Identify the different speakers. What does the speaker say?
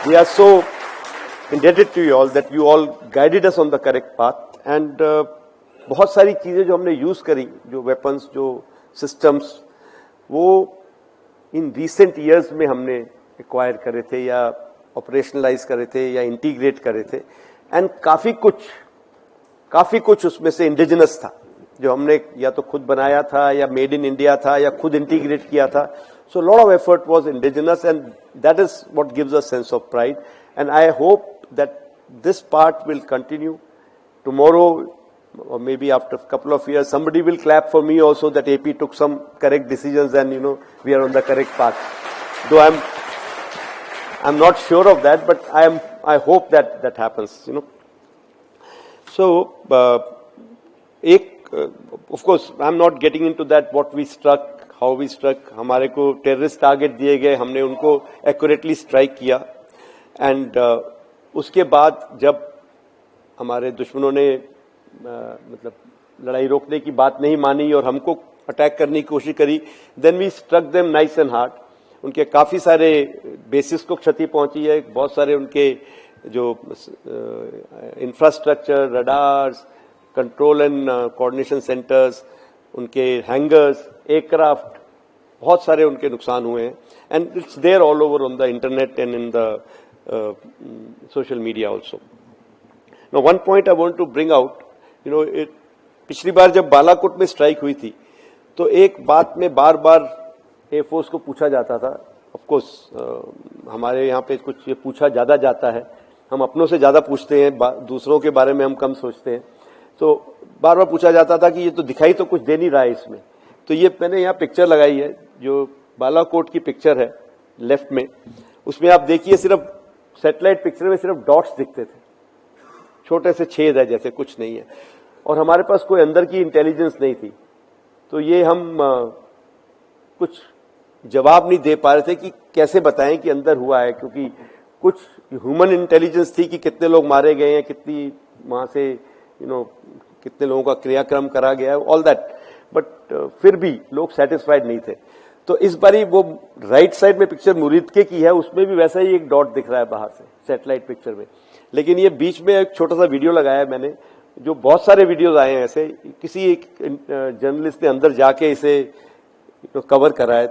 Speaker 1: We are so indebted to you all that you all guided us on the correct path and बहुत सारी चीजें जो हमने use करी, जो वेपन्स, जो सिस्टम्स, वो इन रिसेंट ईयर्स में हमने एक्वायर करे थे या ऑपरेशनलाइज करे थे या इंटीग्रेट करे थे। एंड काफी कुछ उसमें से इंडिजिनस था, जो हमने या तो खुद बनाया था या मेड इन इंडिया था या खुद इंटीग्रेट किया था। So lot of effort was indigenous and that is what gives a sense of pride and I hope that this part will continue tomorrow or maybe after a couple of years somebody will clap for me also that AP took some correct decisions and we are on the correct path, though I'm not sure of that, but I hope that happens, so of course I'm not getting into that what we struck, how we struck। हमारे को terrorist target दिए गए, हमने उनको accurately strike किया and उसके बाद जब हमारे दुश्मनों ने मतलब लड़ाई रोकने की बात नहीं मानी और हमको अटैक करने की कोशिश करी, then we struck them nice and hard. उनके काफी सारे बेसिस को क्षति पहुंची है, बहुत सारे उनके जो infrastructure, radars, control and coordination centres, उनके हैंगर्स, एयरक्राफ्ट, बहुत सारे उनके नुकसान हुए हैं and it's there all over on the internet and in the social media also. Now one point I want to bring out, पिछली बार जब बालाकोट में स्ट्राइक हुई थी तो एक बात में बार बार एयरफोर्स को पूछा जाता था। ऑफ कोर्स हमारे यहाँ पे कुछ ये पूछा ज्यादा जाता है, हम अपनों से ज्यादा पूछते हैं, दूसरों के बारे में हम कम सोचते हैं। तो बार बार पूछा जाता था कि ये तो दिखाई तो कुछ दे नहीं रहा है इसमें। तो ये मैंने यहाँ पिक्चर लगाई है, जो बालाकोट की पिक्चर है लेफ्ट में, उसमें आप देखिए सिर्फ सैटेलाइट पिक्चर में सिर्फ डॉट्स दिखते थे, छोटे से छेद है जैसे, कुछ नहीं है, और हमारे पास कोई अंदर की इंटेलिजेंस नहीं थी। तो ये हम कुछ जवाब नहीं दे पा रहे थे कि कैसे बताएं कि अंदर हुआ है, क्योंकि कुछ ह्यूमन इंटेलिजेंस थी कि कितने लोग मारे गए हैं, कितनी वहां से कितने लोगों का क्रियाक्रम करा गया है, ऑल दैट, बट फिर भी लोग सेटिस्फाइड नहीं थे। तो इस बारी वो राइट साइड में पिक्चर मुरीदके की है, उसमें भी वैसा ही एक डॉट दिख रहा है बाहर से सैटेलाइट पिक्चर में, लेकिन ये बीच में एक छोटा सा वीडियो लगाया है मैंने, जो बहुत सारे वीडियोस आए हैं ऐसे, किसी एक जर्नलिस्ट ने अंदर जाके इसे कवर करा है।